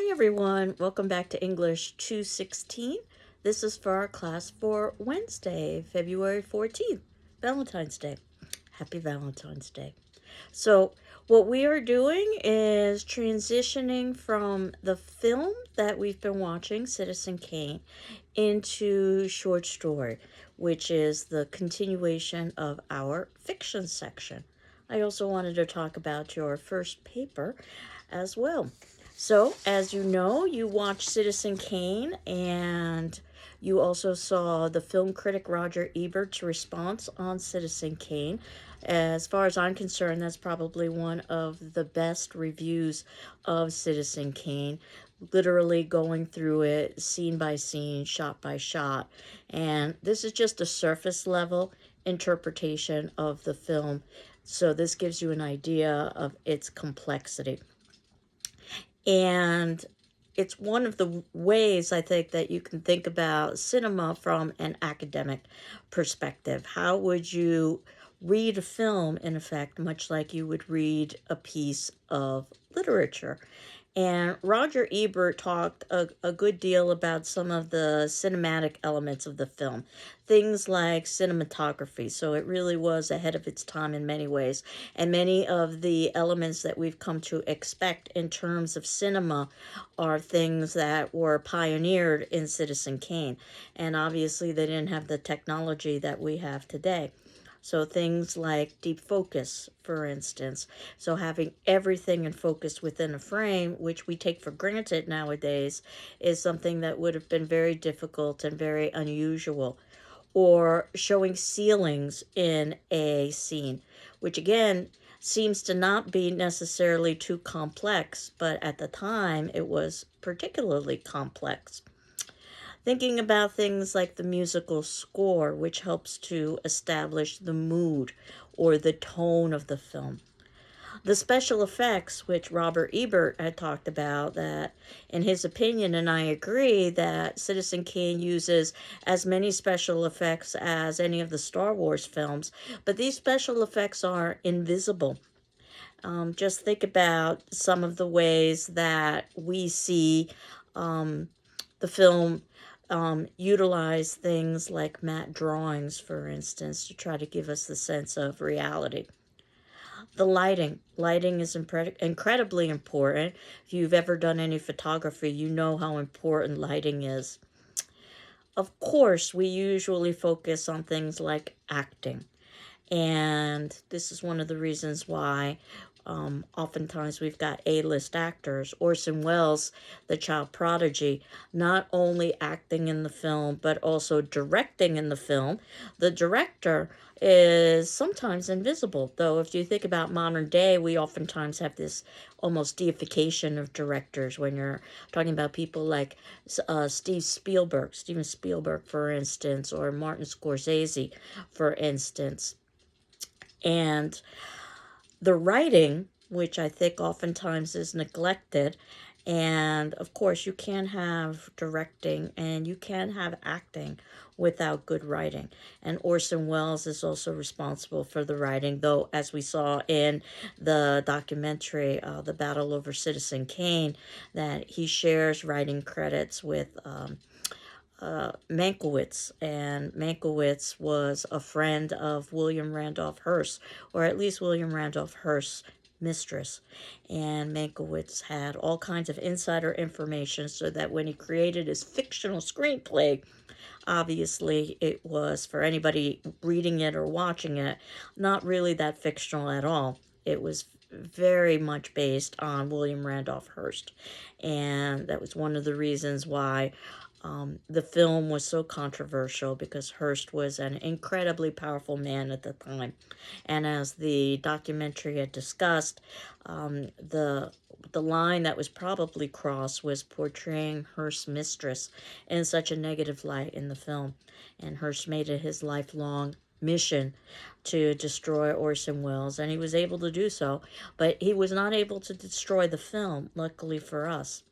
Hi everyone, welcome back to English 216. This is for our class for Wednesday, February 14th, Valentine's Day. Happy Valentine's Day. So, what we are doing is transitioning from the film that we've been watching, Citizen Kane, into short story, which is the continuation of our fiction section. I also wanted to talk about your first paper as well. So, as you know, you watched Citizen Kane and you also saw the film critic Roger Ebert's response on Citizen Kane. As far as I'm concerned, that's probably one of the best reviews of Citizen Kane, literally going through it scene by scene, shot by shot. And this is just a surface level interpretation of the film. So, this gives you an idea of its complexity. And it's one of the ways I think that you can think about cinema from an academic perspective. How would you read a film, in effect, much like you would read a piece of literature? And Roger Ebert talked a good deal about some of the cinematic elements of the film, things like cinematography. So it really was ahead of its time in many ways. And many of the elements that we've come to expect in terms of cinema are things that were pioneered in Citizen Kane. And obviously, they didn't have the technology that we have today. So things like deep focus, for instance. So having everything in focus within a frame, which we take for granted nowadays, is something that would have been very difficult and very unusual. Or showing ceilings in a scene, which again seems to not be necessarily too complex, but at the time it was particularly complex. Thinking about things like the musical score, which helps to establish the mood or the tone of the film. The special effects, which Robert Ebert had talked about, that in his opinion, and I agree, that Citizen Kane uses as many special effects as any of the Star Wars films, but these special effects are invisible. Just think about some of the ways that we see the film utilize things like matte drawings, for instance, to try to give us the sense of reality. The lighting is incredibly important. If you've ever done any photography, you know how important lighting is. Of course, we usually focus on things like acting, and this is one of the reasons why oftentimes we've got A-list actors. Orson Welles, the child prodigy, not only acting in the film, but also directing in the film. The director is sometimes invisible, though if you think about modern day, we oftentimes have this almost deification of directors when you're talking about people like Steven Spielberg, for instance, or Martin Scorsese, for instance. And the writing, which I think oftentimes is neglected, and of course, you can have directing and you can have acting without good writing. And Orson Welles is also responsible for the writing, though, as we saw in the documentary, The Battle Over Citizen Kane, that he shares writing credits with Mankiewicz, and Mankiewicz was a friend of William Randolph Hearst, or at least William Randolph Hearst's mistress. And Mankiewicz had all kinds of insider information so that when he created his fictional screenplay, obviously it was, for anybody reading it or watching it, not really that fictional at all. It was very much based on William Randolph Hearst. And that was one of the reasons why the film was so controversial, because Hearst was an incredibly powerful man at the time. And as the documentary had discussed, the line that was probably crossed was portraying Hearst's mistress in such a negative light in the film. And Hearst made it his lifelong mission to destroy Orson Welles, and he was able to do so, but he was not able to destroy the film, luckily for us.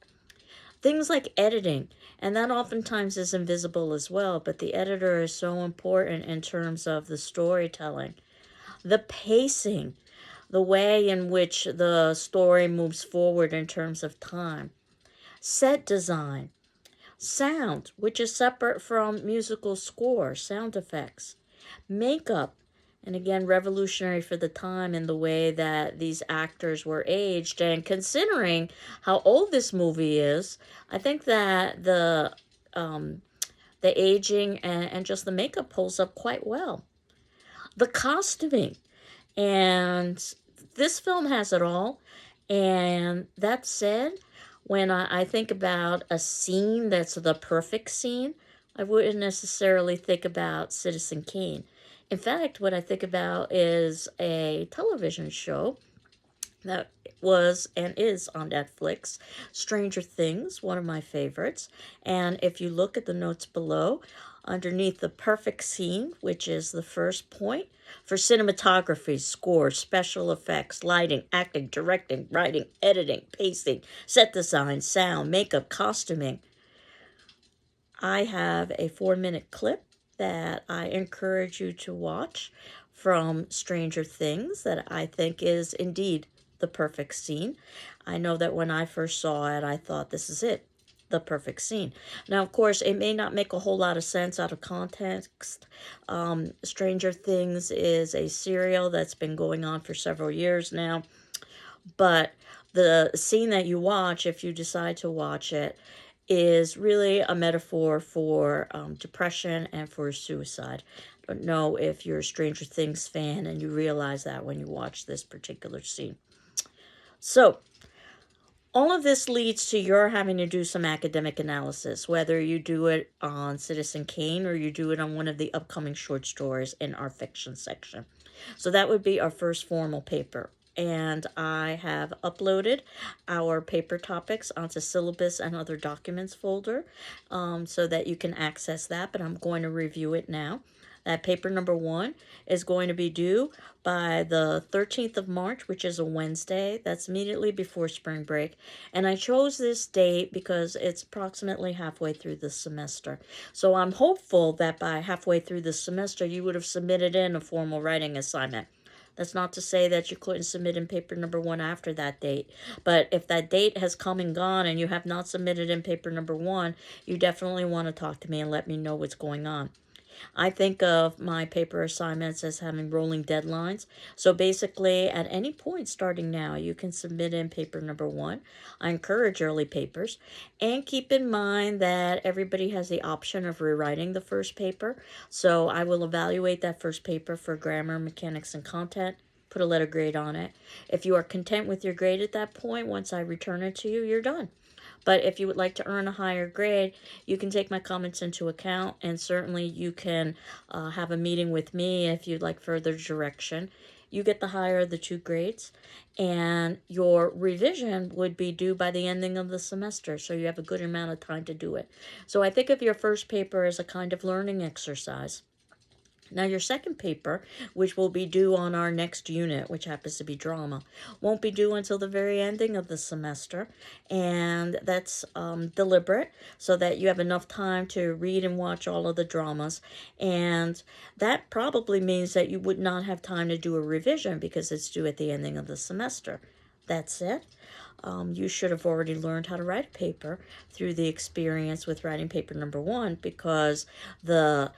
Things like editing, and that oftentimes is invisible as well, but the editor is so important in terms of the storytelling. The pacing, the way in which the story moves forward in terms of time. set design, sound, which is separate from musical score, sound effects, makeup, and again, revolutionary for the time in the way that these actors were aged. And considering how old this movie is, I think that the aging and just the makeup holds up quite well. The costuming, and this film has it all. And that said, when I think about a scene that's the perfect scene, I wouldn't necessarily think about Citizen Kane. In fact, what I think about is a television show that was and is on Netflix, Stranger Things, one of my favorites. And if you look at the notes below, underneath the perfect scene, which is the first point, for cinematography, score, special effects, lighting, acting, directing, writing, editing, pacing, set design, sound, makeup, costuming, I have a 4-minute clip that I encourage you to watch from Stranger Things that I think is indeed the perfect scene. I know that when I first saw it, I thought this is it, the perfect scene. Now, of course, it may not make a whole lot of sense out of context. Stranger Things is a serial that's been going on for several years now, but the scene that you watch, if you decide to watch it, is really a metaphor for depression and for suicide. I don't know if you're a Stranger Things fan and you realize that when you watch this particular scene. So, all of this leads to your having to do some academic analysis, whether you do it on Citizen Kane or you do it on one of the upcoming short stories in our fiction section. So that would be our first formal paper. And I have uploaded our paper topics onto syllabus and other documents folder so that you can access that, but I'm going to review it now. That paper number 1 is going to be due by the 13th of March, which is a Wednesday. That's immediately before spring break. And I chose this date because it's approximately halfway through the semester. So I'm hopeful that by halfway through the semester, you would have submitted in a formal writing assignment. That's not to say that you couldn't submit in paper number 1 after that date. But if that date has come and gone and you have not submitted in paper number 1, you definitely want to talk to me and let me know what's going on. I think of my paper assignments as having rolling deadlines. So basically, at any point starting now, you can submit in paper number 1. I encourage early papers. And keep in mind that everybody has the option of rewriting the first paper. So I will evaluate that first paper for grammar, mechanics, and content. Put a letter grade on it. If you are content with your grade at that point, once I return it to you, you're done. But if you would like to earn a higher grade, you can take my comments into account, and certainly you can have a meeting with me if you'd like further direction. You get the higher of the 2 grades, and your revision would be due by the ending of the semester, so you have a good amount of time to do it. So I think of your first paper as a kind of learning exercise. Now, your second paper, which will be due on our next unit, which happens to be drama, won't be due until the very ending of the semester, and that's deliberate so that you have enough time to read and watch all of the dramas, and that probably means that you would not have time to do a revision because it's due at the ending of the semester. That's it. You should have already learned how to write a paper through the experience with writing paper number 1 because the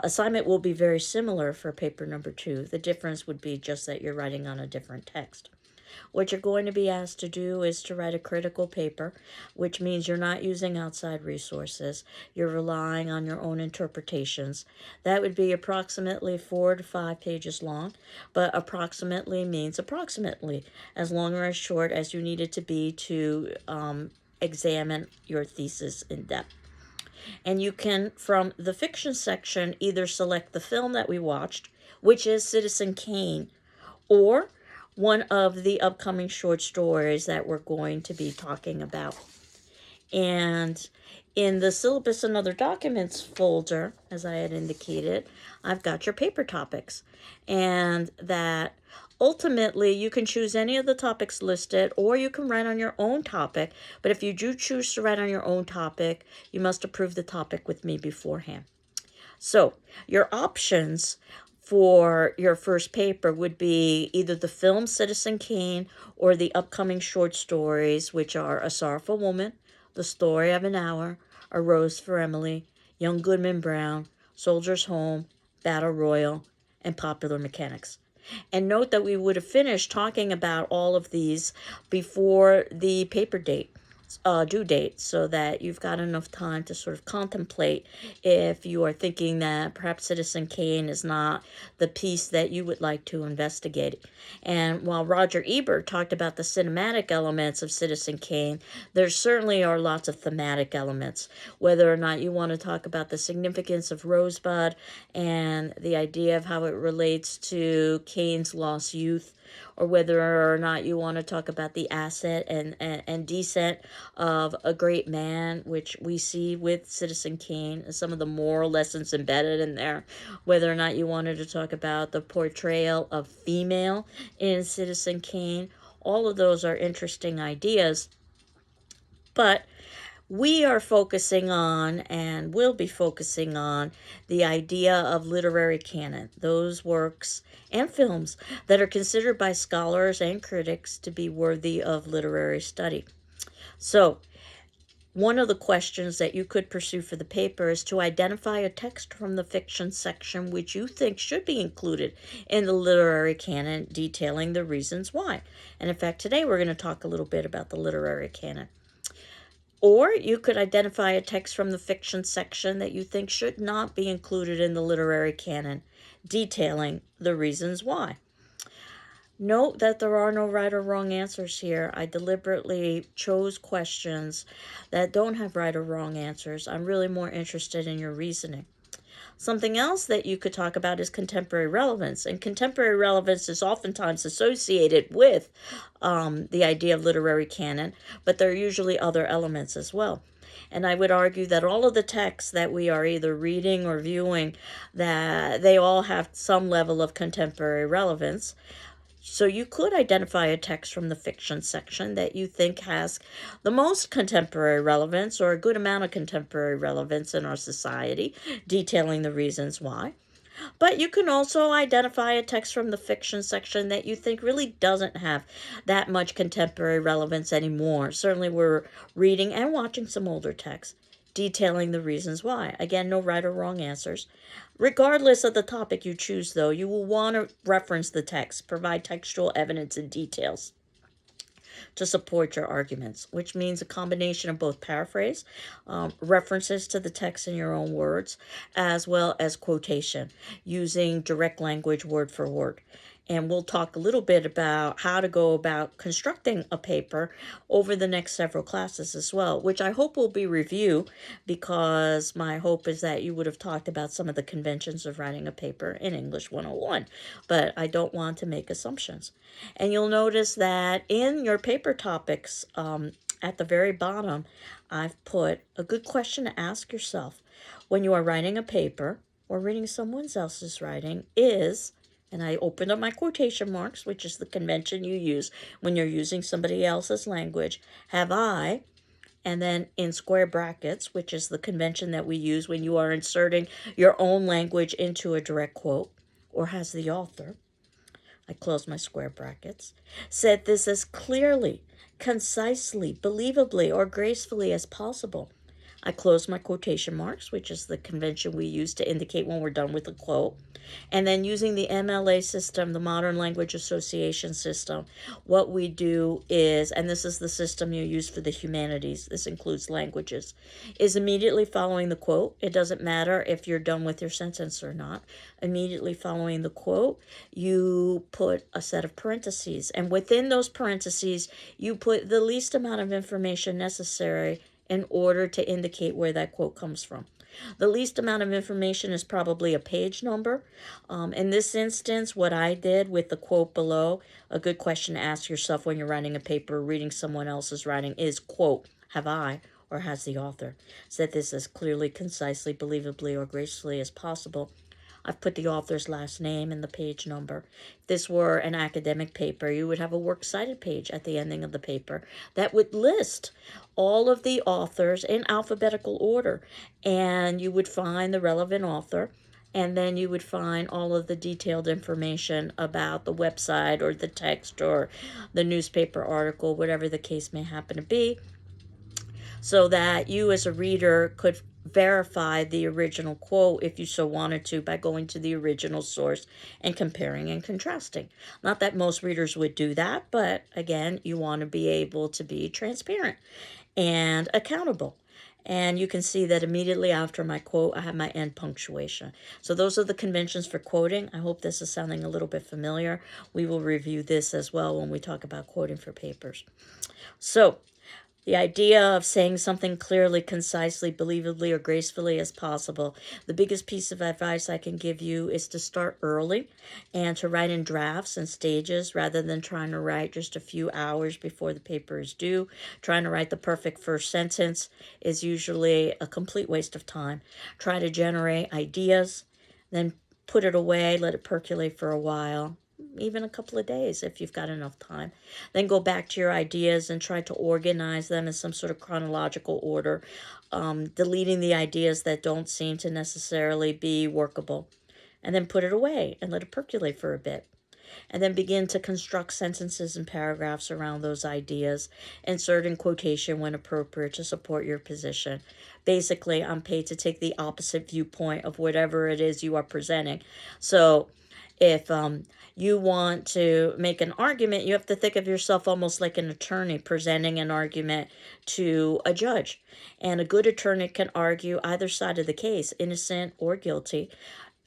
assignment will be very similar for paper number 2. The difference would be just that you're writing on a different text. What you're going to be asked to do is to write a critical paper, which means you're not using outside resources. You're relying on your own interpretations. That would be approximately 4 to 5 pages long, but approximately means approximately, as long or as short as you need it to be to examine your thesis in depth. And you can, from the fiction section, either select the film that we watched, which is Citizen Kane, or one of the upcoming short stories that we're going to be talking about. And in the syllabus and other documents folder, as I had indicated, I've got your paper topics. And that ultimately you can choose any of the topics listed, or you can write on your own topic. But if you do choose to write on your own topic, you must approve the topic with me beforehand. So your options for your first paper would be either the film Citizen Kane or the upcoming short stories, which are A Sorrowful Woman, The Story of an Hour, A Rose for Emily, Young Goodman Brown, Soldier's Home, Battle Royal, and Popular Mechanics. And note that we would have finished talking about all of these before the paper due date, so that you've got enough time to sort of contemplate if you are thinking that perhaps Citizen Kane is not the piece that you would like to investigate. And while Roger Ebert talked about the cinematic elements of Citizen Kane, there certainly are lots of thematic elements. Whether or not you want to talk about the significance of Rosebud and the idea of how it relates to Kane's lost youth, or whether or not you want to talk about the ascent and descent of a great man, which we see with Citizen Kane, and some of the moral lessons embedded in there, whether or not you wanted to talk about the portrayal of female in Citizen Kane. All of those are interesting ideas, but we are focusing on, and will be focusing on, the idea of literary canon, those works and films that are considered by scholars and critics to be worthy of literary study. So, one of the questions that you could pursue for the paper is to identify a text from the fiction section which you think should be included in the literary canon, detailing the reasons why. And in fact, today we're going to talk a little bit about the literary canon. Or you could identify a text from the fiction section that you think should not be included in the literary canon, detailing the reasons why. Note that there are no right or wrong answers here. I deliberately chose questions that don't have right or wrong answers. I'm really more interested in your reasoning. Something else that you could talk about is contemporary relevance. And contemporary relevance is oftentimes associated with the idea of literary canon, but there are usually other elements as well. And I would argue that all of the texts that we are either reading or viewing, that they all have some level of contemporary relevance. So you could identify a text from the fiction section that you think has the most contemporary relevance, or a good amount of contemporary relevance in our society, detailing the reasons why. But you can also identify a text from the fiction section that you think really doesn't have that much contemporary relevance anymore. Certainly we're reading and watching some older texts, detailing the reasons why. Again, no right or wrong answers. Regardless of the topic you choose, though, you will want to reference the text, provide textual evidence and details to support your arguments, which means a combination of both paraphrase, references to the text in your own words, as well as quotation, using direct language word for word. And we'll talk a little bit about how to go about constructing a paper over the next several classes as well, which I hope will be review, because my hope is that you would have talked about some of the conventions of writing a paper in English 101, but I don't want to make assumptions. And you'll notice that in your paper topics, at the very bottom, I've put a good question to ask yourself when you are writing a paper or reading someone else's writing is, and I opened up my quotation marks, which is the convention you use when you're using somebody else's language, have I, and then in square brackets, which is the convention that we use when you are inserting your own language into a direct quote, or has the author, I close my square brackets, said this as clearly, concisely, believably, or gracefully as possible. I close my quotation marks, which is the convention we use to indicate when we're done with a quote. And then using the MLA system, the Modern Language Association system, what we do is, and this is the system you use for the humanities, this includes languages, is immediately following the quote. It doesn't matter if you're done with your sentence or not. Immediately following the quote, you put a set of parentheses. And within those parentheses, you put the least amount of information necessary in order to indicate where that quote comes from. The least amount of information is probably a page number. In this instance, what I did with the quote below, a good question to ask yourself when you're writing a paper or reading someone else's writing is, quote, have I, or has the author, said this as clearly, concisely, believably, or gracefully as possible. I've put the author's last name and the page number. If this were an academic paper, you would have a works cited page at the ending of the paper that would list all of the authors in alphabetical order, and you would find the relevant author, and then you would find all of the detailed information about the website or the text or the newspaper article, whatever the case may happen to be. so that you as a reader could verify the original quote if you so wanted to by going to the original source and comparing and contrasting. Not that most readers would do that, but again, you want to be able to be transparent and accountable. And you can see that immediately after my quote, I have my end punctuation. So those are the conventions for quoting. I hope this is sounding a little bit familiar. We will review this as well when we talk about quoting for papers. So the idea of saying something clearly, concisely, believably, or gracefully as possible. The biggest piece of advice I can give you is to start early and to write in drafts and stages rather than trying to write just a few hours before the paper is due. Trying to write the perfect first sentence is usually a complete waste of time. Try to generate ideas, then put it away, let it percolate for a while, even a couple of days if you've got enough time. Then go back to your ideas and try to organize them in some sort of chronological order, deleting the ideas that don't seem to necessarily be workable. And then put it away and let it percolate for a bit. And then begin to construct sentences and paragraphs around those ideas, inserting quotation when appropriate to support your position. Basically, I'm paid to take the opposite viewpoint of whatever it is you are presenting. So if you want to make an argument, you have to think of yourself almost like an attorney presenting an argument to a judge. And a good attorney can argue either side of the case, innocent or guilty.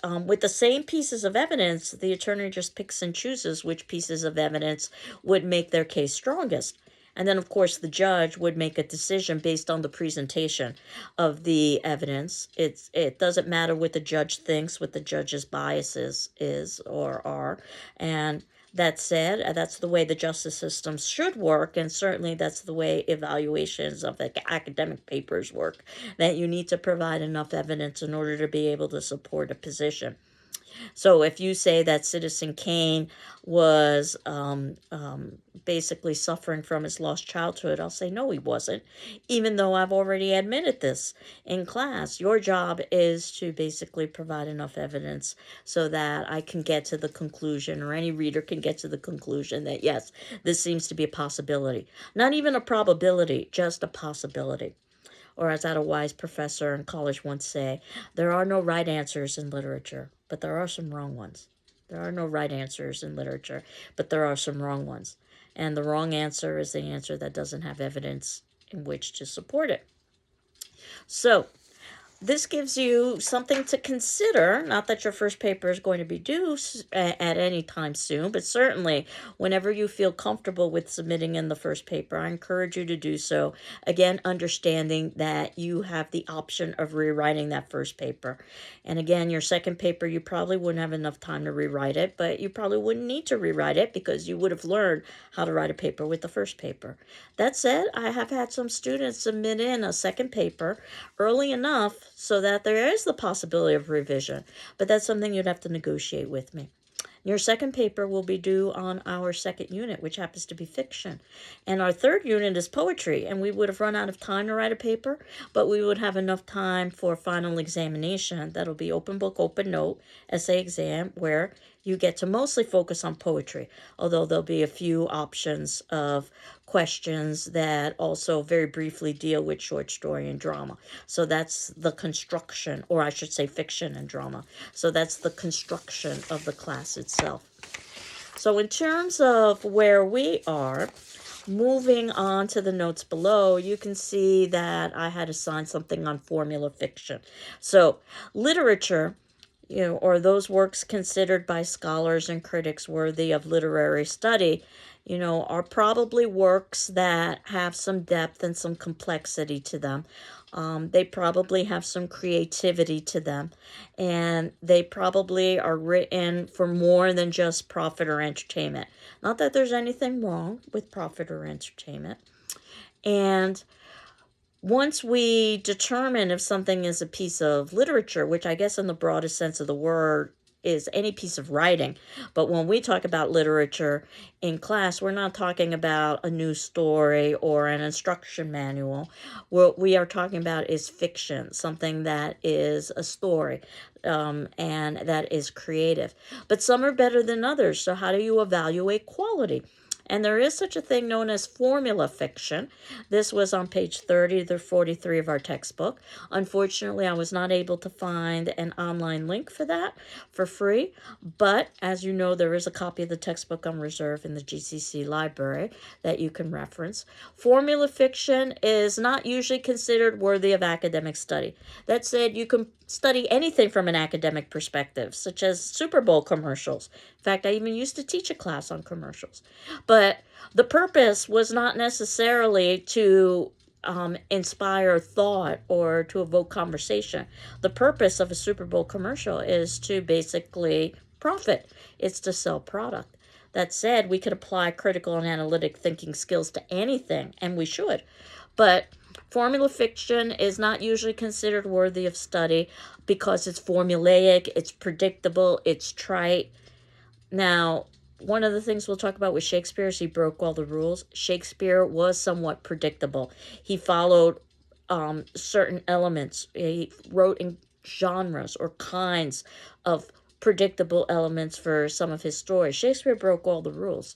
With the same pieces of evidence, the attorney just picks and chooses which pieces of evidence would make their case strongest. And then, of course, the judge would make a decision based on the presentation of the evidence. It doesn't matter what the judge thinks, what the judge's biases is or are. And that said, that's the way the justice system should work, and certainly that's the way evaluations of the academic papers work, that you need to provide enough evidence in order to be able to support a position. So if you say that Citizen Kane was basically suffering from his lost childhood, I'll say, no, he wasn't. Even though I've already admitted this in class, your job is to basically provide enough evidence so that I can get to the conclusion, or any reader can get to the conclusion that, yes, this seems to be a possibility. Not even a probability, just a possibility. Or as I had a wise professor in college once say, there are no right answers in literature, but there are some wrong ones. There are no right answers in literature, but there are some wrong ones. And the wrong answer is the answer that doesn't have evidence in which to support it. So this gives you something to consider. Not that your first paper is going to be due at any time soon, but certainly whenever you feel comfortable with submitting in the first paper, I encourage you to do so. Again, understanding that you have the option of rewriting that first paper. And again, your second paper, you probably wouldn't have enough time to rewrite it, but you probably wouldn't need to rewrite it because you would have learned how to write a paper with the first paper. That said, I have had some students submit in a second paper early enough so that there is the possibility of revision, but that's something you'd have to negotiate with me. Your second paper will be due on our second unit, which happens to be fiction. And our third unit is poetry, and we would have run out of time to write a paper, but we would have enough time for final examination. That'll be open book, open note, essay exam, where you get to mostly focus on poetry, although there'll be a few options of questions that also very briefly deal with short story and drama. So that's the construction, or I should say fiction and drama. So that's the construction of the class itself. So in terms of where we are, moving on to the notes below, you can see that I had assigned something on formula fiction. So literature, or those works considered by scholars and critics worthy of literary study, are probably works that have some depth and some complexity to them. They probably have some creativity to them, and they probably are written for more than just profit or entertainment. Not that there's anything wrong with profit or entertainment. And once we determine if something is a piece of literature, which I guess in the broadest sense of the word is any piece of writing, but when we talk about literature in class, we're not talking about a news story or an instruction manual. What we are talking about is fiction, something that is a story, and that is creative. But some are better than others, so how do you evaluate quality? And there is such a thing known as formula fiction. This was on page 30 to 43 of our textbook. Unfortunately, I was not able to find an online link for that for free, but as you know, there is a copy of the textbook on reserve in the GCC library that you can reference. Formula fiction is not usually considered worthy of academic study. That said, you can study anything from an academic perspective, such as Super Bowl commercials. In fact, I even used to teach a class on commercials. But the purpose was not necessarily to inspire thought or to evoke conversation. The purpose of a Super Bowl commercial is to basically profit, it's to sell product. That said, we could apply critical and analytic thinking skills to anything, and we should. But formula fiction is not usually considered worthy of study because it's formulaic, it's predictable, it's trite. Now, one of the things we'll talk about with Shakespeare is he broke all the rules. Shakespeare was somewhat predictable. He followed certain elements. He wrote in genres or kinds of predictable elements for some of his stories. Shakespeare broke all the rules.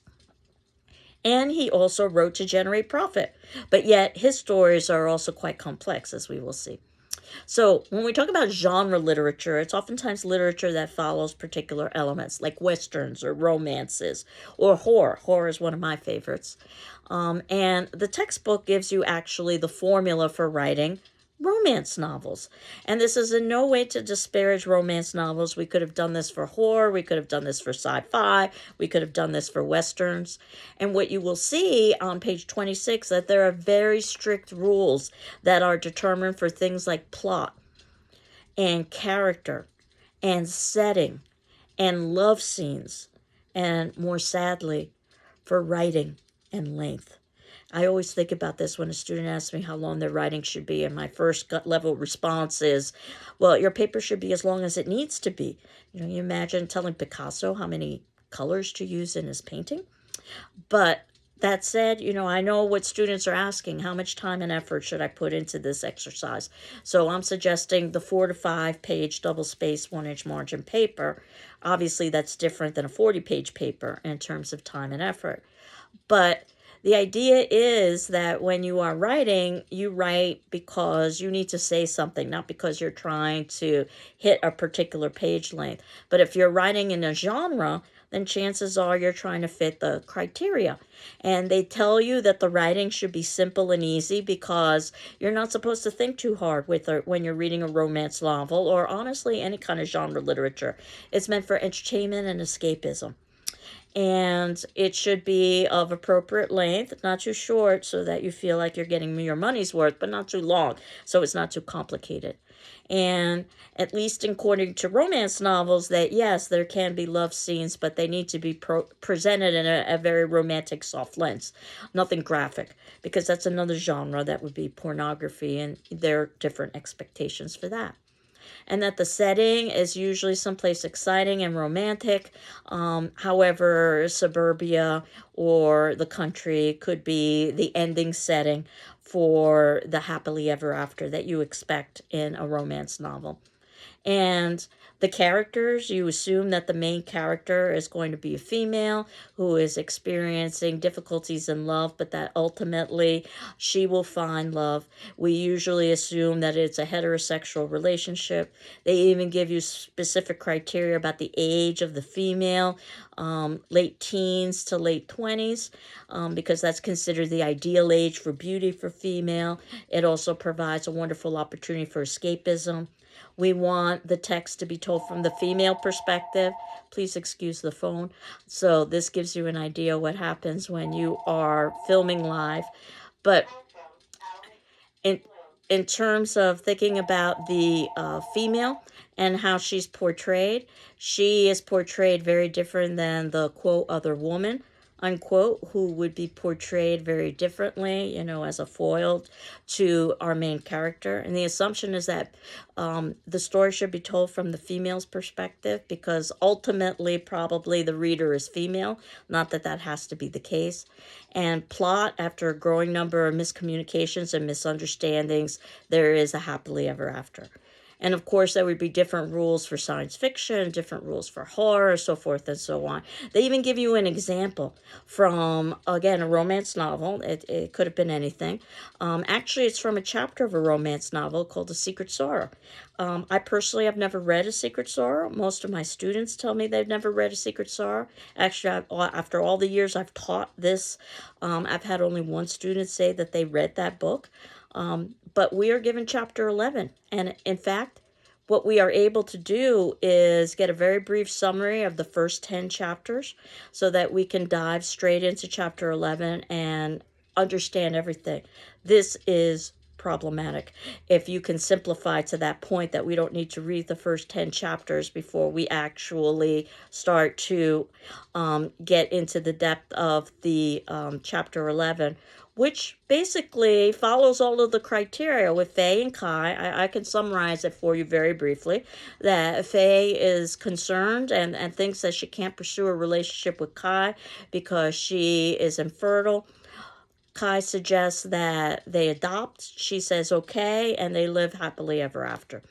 And he also wrote to generate profit. But yet, his stories are also quite complex, as we will see. So, when we talk about genre literature, it's oftentimes literature that follows particular elements, like westerns or romances or horror. Horror is one of my favorites. And the textbook gives you actually the formula for writing romance novels. And this is in no way to disparage romance novels. We could have done this for horror, we could have done this for sci-fi, we could have done this for westerns. And what you will see on page 26 that there are very strict rules that are determined for things like plot and character and setting and love scenes and, more sadly, for writing and length. I always think about this when a student asks me how long their writing should be, and my first gut level response is, well, your paper should be as long as it needs to be. You imagine telling Picasso how many colors to use in his painting? But that said, I know what students are asking. How much time and effort should I put into this exercise? So I'm suggesting the 4 to 5 page double space 1-inch margin paper. Obviously, that's different than a 40-page paper in terms of time and effort. But the idea is that when you are writing, you write because you need to say something, not because you're trying to hit a particular page length. But if you're writing in a genre, then chances are you're trying to fit the criteria. And they tell you that the writing should be simple and easy because you're not supposed to think too hard when you're reading a romance novel or honestly any kind of genre literature. It's meant for entertainment and escapism. And it should be of appropriate length, not too short so that you feel like you're getting your money's worth, but not too long so it's not too complicated. And at least according to romance novels, that yes, there can be love scenes, but they need to be presented in a very romantic, soft lens, nothing graphic, because that's another genre that would be pornography, and there are different expectations for that. And that the setting is usually someplace exciting and romantic. However, suburbia or the country could be the ending setting for the happily ever after that you expect in a romance novel. And the characters, you assume that the main character is going to be a female who is experiencing difficulties in love, but that ultimately she will find love. We usually assume that it's a heterosexual relationship. They even give you specific criteria about the age of the female, late teens to late 20s, because that's considered the ideal age for beauty for female. It also provides a wonderful opportunity for escapism. We want the text to be told from the female perspective. Please excuse the phone. So this gives you an idea what happens when you are filming live. But in in terms of thinking about the female and how she's portrayed, she is portrayed very different than the quote other woman unquote, who would be portrayed very differently, as a foil to our main character. And the assumption is that the story should be told from the female's perspective because ultimately, probably the reader is female. Not that that has to be the case. And plot, after a growing number of miscommunications and misunderstandings, there is a happily ever after. And of course, there would be different rules for science fiction, different rules for horror, so forth and so on. They even give you an example from, again, a romance novel. It could have been anything. Actually, it's from a chapter of a romance novel called A Secret Sorrow. I personally have never read A Secret Sorrow. Most of my students tell me they've never read A Secret Sorrow. Actually, after all the years I've taught this, I've had only one student say that they read that book. But we are given chapter 11. And in fact, what we are able to do is get a very brief summary of the first 10 chapters so that we can dive straight into chapter 11 and understand everything. This is problematic. If you can simplify to that point that we don't need to read the first 10 chapters before we actually start to get into the depth of the chapter 11, which basically follows all of the criteria with Faye and Kai. I can summarize it for you very briefly. That Faye is concerned and thinks that she can't pursue a relationship with Kai because she is infertile. Kai suggests that they adopt. She says okay, and they live happily ever after.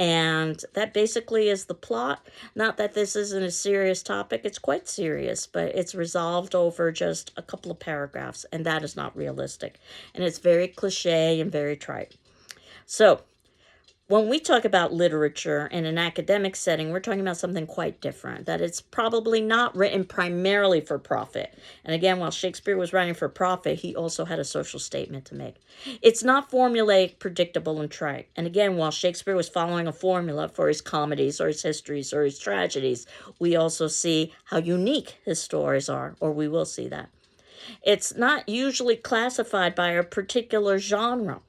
And that basically is the plot. Not that this isn't a serious topic, it's quite serious, but it's resolved over just a couple of paragraphs, and that is not realistic. And it's very cliche and very trite. So, when we talk about literature in an academic setting, we're talking about something quite different, that it's probably not written primarily for profit. And again, while Shakespeare was writing for profit, he also had a social statement to make. It's not formulaic, predictable, and trite. And again, while Shakespeare was following a formula for his comedies or his histories or his tragedies, we also see how unique his stories are, or we will see that. It's not usually classified by a particular genre.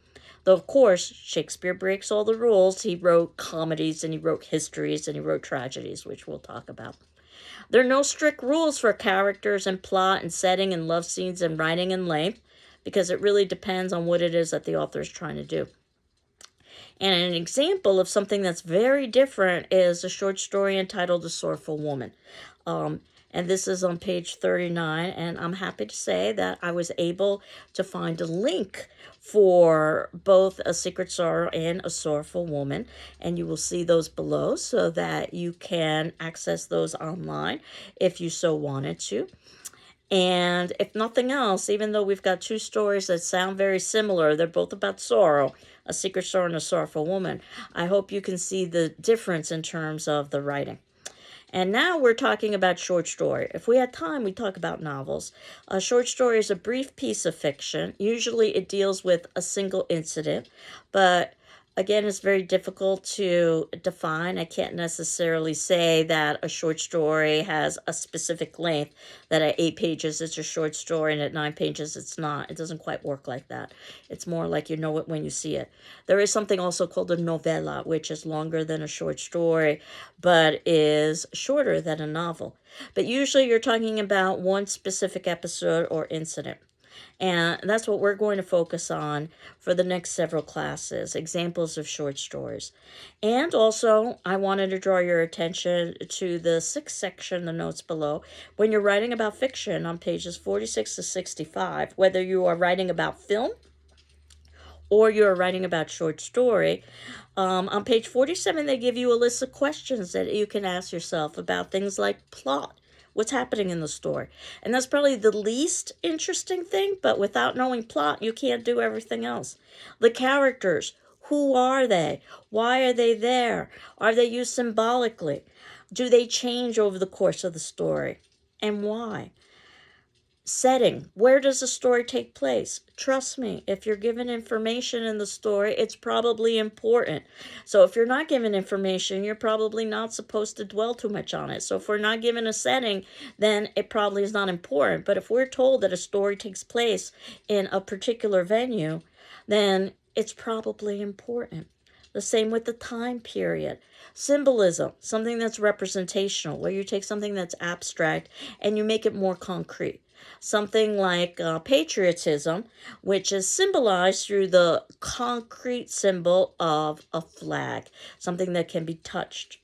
Though, of course, Shakespeare breaks all the rules. He wrote comedies and he wrote histories and he wrote tragedies, which we'll talk about. There are no strict rules for characters and plot and setting and love scenes and writing and length because it really depends on what it is that the author is trying to do. And an example of something that's very different is a short story entitled A Sorrowful Woman. And this is on page 39, and I'm happy to say that I was able to find a link for both A Secret Sorrow and A Sorrowful Woman, and you will see those below so that you can access those online if you so wanted to. And if nothing else, even though we've got two stories that sound very similar, they're both about sorrow, A Secret Sorrow and A Sorrowful Woman, I hope you can see the difference in terms of the writing. And now we're talking about short story. If we had time, we'd talk about novels. A short story is a brief piece of fiction. Usually it deals with a single incident, but again, it's very difficult to define. I can't necessarily say that a short story has a specific length, that at 8 pages it's a short story and at 9 pages it's not. It doesn't quite work like that. It's more like you know it when you see it. There is something also called a novella, which is longer than a short story, but is shorter than a novel. But usually you're talking about one specific episode or incident. And that's what we're going to focus on for the next several classes, examples of short stories. And also, I wanted to draw your attention to the 6th section, the notes below. When you're writing about fiction on pages 46 to 65, whether you are writing about film or you're writing about short story, on page 47, they give you a list of questions that you can ask yourself about things like plot. What's happening in the story? And that's probably the least interesting thing, but without knowing plot, you can't do everything else. The characters, who are they? Why are they there? Are they used symbolically? Do they change over the course of the story? And why? Setting. Where does the story take place? Trust me, if you're given information in the story, it's probably important. So if you're not given information, you're probably not supposed to dwell too much on it. So if we're not given a setting, then it probably is not important. But if we're told that a story takes place in a particular venue, then it's probably important. The same with the time period. Symbolism, something that's representational, where you take something that's abstract and you make it more concrete. Something like patriotism, which is symbolized through the concrete symbol of a flag, something that can be touched,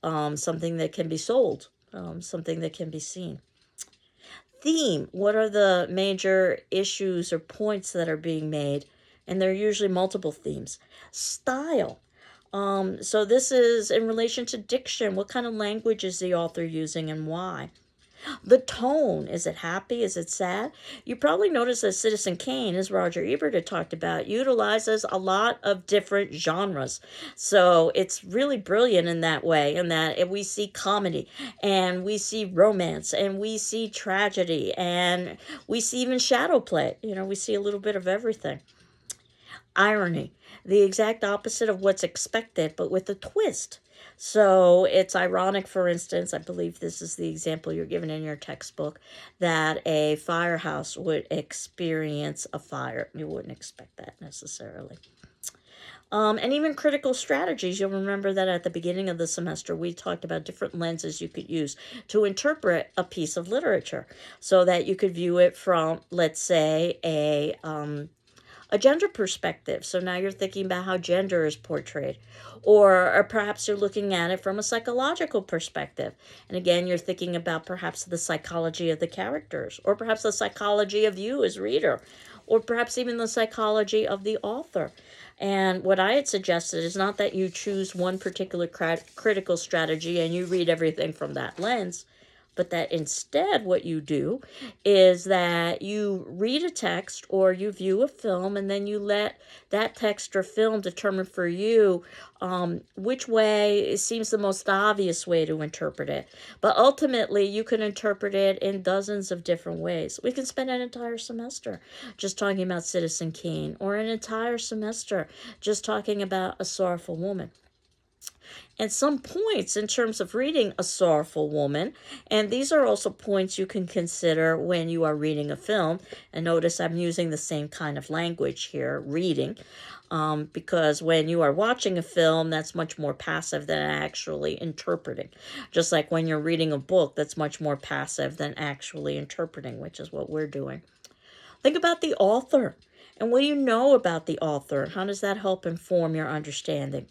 something that can be sold, something that can be seen. Theme, what are the major issues or points that are being made? And there are usually multiple themes. Style, So this is in relation to diction. What kind of language is the author using and why? The tone, is it happy? Is it sad? You probably noticed that Citizen Kane, as Roger Ebert had talked about, utilizes a lot of different genres. So it's really brilliant in that way, in that we see comedy and we see romance and we see tragedy and we see even shadow play. We see a little bit of everything. Irony, the exact opposite of what's expected, but with a twist. So it's ironic, for instance, I believe this is the example you're given in your textbook, that a firehouse would experience a fire. You wouldn't expect that necessarily. And even critical strategies. You'll remember that at the beginning of the semester, we talked about different lenses you could use to interpret a piece of literature so that you could view it from, let's say, a gender perspective. So now you're thinking about how gender is portrayed. Or perhaps you're looking at it from a psychological perspective. And again, you're thinking about perhaps the psychology of the characters, or perhaps the psychology of you as reader, or perhaps even the psychology of the author. And what I had suggested is not that you choose one particular critical strategy and you read everything from that lens, but that instead what you do is that you read a text or you view a film, and then you let that text or film determine for you which way seems the most obvious way to interpret it. But ultimately, you can interpret it in dozens of different ways. We can spend an entire semester just talking about Citizen Kane, or an entire semester just talking about A Sorrowful Woman. And some points in terms of reading A Sorrowful Woman, and these are also points you can consider when you are reading a film. And notice I'm using the same kind of language here, reading, because when you are watching a film, that's much more passive than actually interpreting. Just like when you're reading a book, that's much more passive than actually interpreting, which is what we're doing. Think about the author, and what do you know about the author, and how does that help inform your understanding?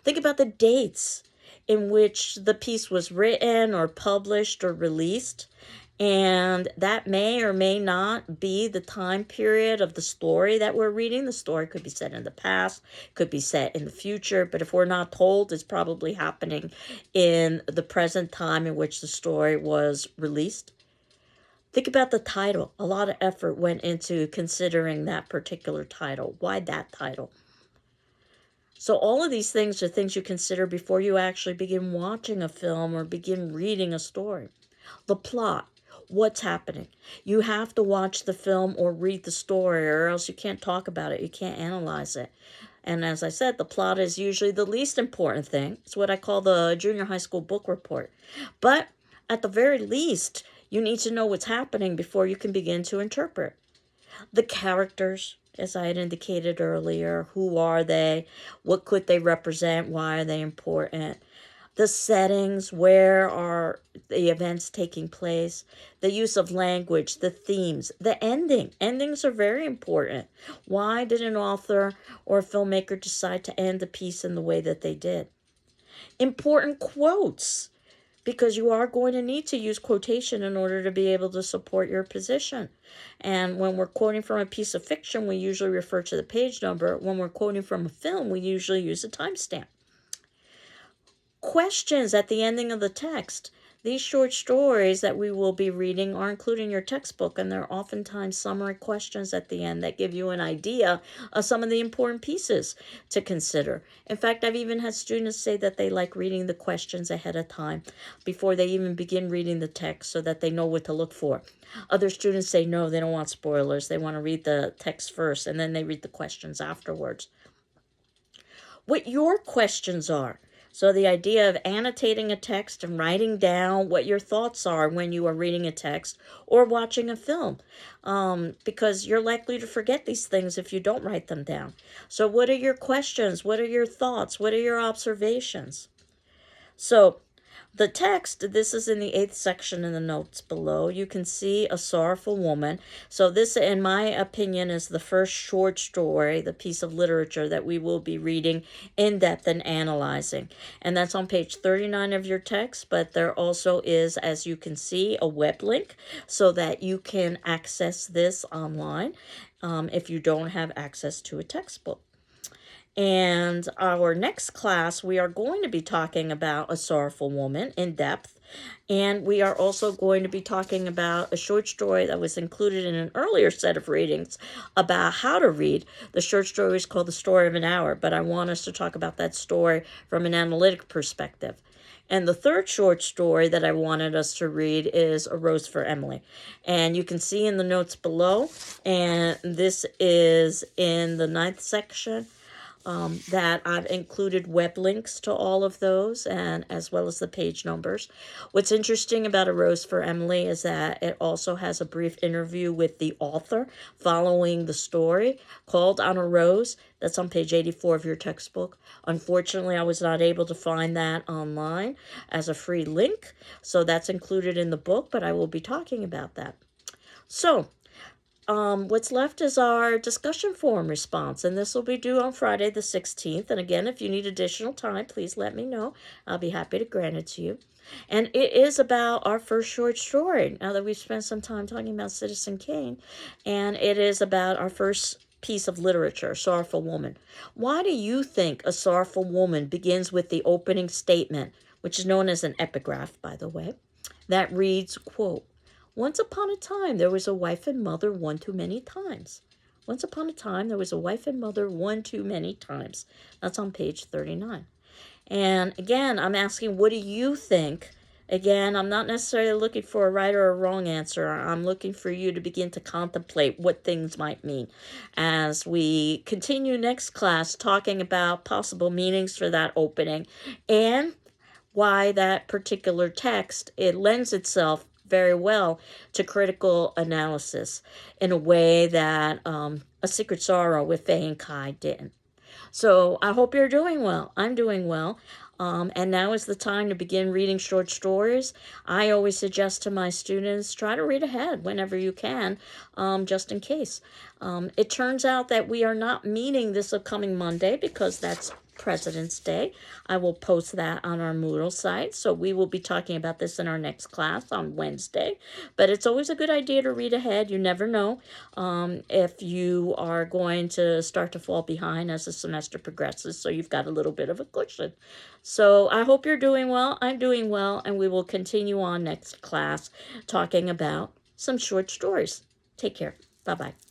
Think about the dates in which the piece was written or published or released. And that may or may not be the time period of the story that we're reading. The story could be set in the past, could be set in the future, but if we're not told, it's probably happening in the present time in which the story was released. Think about the title. A lot of effort went into considering that particular title. Why that title? So all of these things are things you consider before you actually begin watching a film or begin reading a story. The plot, what's happening. You have to watch the film or read the story, or else you can't talk about it, you can't analyze it. And as I said, the plot is usually the least important thing. It's what I call the junior high school book report. But at the very least, you need to know what's happening before you can begin to interpret. The characters, as I had indicated earlier, who are they? What could they represent? Why are they important? The settings, where are the events taking place? The use of language, the themes, the ending. Endings are very important. Why did an author or a filmmaker decide to end the piece in the way that they did? Important quotes, because you are going to need to use quotation in order to be able to support your position. And when we're quoting from a piece of fiction, we usually refer to the page number. When we're quoting from a film, we usually use a timestamp. Questions at the ending of the text. These short stories that we will be reading are included in your textbook, and they're oftentimes summary questions at the end that give you an idea of some of the important pieces to consider. In fact, I've even had students say that they like reading the questions ahead of time before they even begin reading the text so that they know what to look for. Other students say no, they don't want spoilers. They want to read the text first, and then they read the questions afterwards. What your questions are. So the idea of annotating a text and writing down what your thoughts are when you are reading a text or watching a film, because you're likely to forget these things if you don't write them down. So what are your questions? What are your thoughts? What are your observations? So the text, this is in the 8th section in the notes below. You can see A Sorrowful Woman. So this, in my opinion, is the first short story, the piece of literature that we will be reading in depth and analyzing. And that's on page 39 of your text, but there also is, as you can see, a web link so that you can access this online if you don't have access to a textbook. And our next class, we are going to be talking about A Sorrowful Woman in depth. And we are also going to be talking about a short story that was included in an earlier set of readings about how to read. The short story is called The Story of an Hour, but I want us to talk about that story from an analytic perspective. And the third short story that I wanted us to read is A Rose for Emily. And you can see in the notes below, and this is in the 9th section, that I've included web links to all of those, and as well as the page numbers. What's interesting about A Rose for Emily is that it also has a brief interview with the author following the story called On a Rose. That's on page 84 of your textbook. Unfortunately, I was not able to find that online as a free link, so that's included in the book, but I will be talking about that. So, what's left is our discussion forum response, and this will be due on Friday the 16th. And again, if you need additional time, please let me know. I'll be happy to grant it to you. And it is about our first short story, now that we've spent some time talking about Citizen Kane. And it is about our first piece of literature, Sorrowful Woman. Why do you think A Sorrowful Woman begins with the opening statement, which is known as an epigraph, by the way, that reads, quote, "Once upon a time, there was a wife and mother one too many times." Once upon a time, there was a wife and mother one too many times. That's on page 39. And again, I'm asking, what do you think? Again, I'm not necessarily looking for a right or a wrong answer. I'm looking for you to begin to contemplate what things might mean as we continue next class talking about possible meanings for that opening and why that particular text, it lends itself very well to critical analysis in a way that A Secret Sorrow with Faye and Kai didn't. So I hope you're doing well. I'm doing well. And now is the time to begin reading short stories. I always suggest to my students, try to read ahead whenever you can, just in case. It turns out that we are not meeting this upcoming Monday because that's President's Day. I will post that on our Moodle site, so we will be talking about this in our next class on Wednesday. But it's always a good idea to read ahead. You never know if you are going to start to fall behind as the semester progresses, so you've got a little bit of a cushion. So I hope you're doing well. I'm doing well, and we will continue on next class talking about some short stories. Take care. Bye-bye.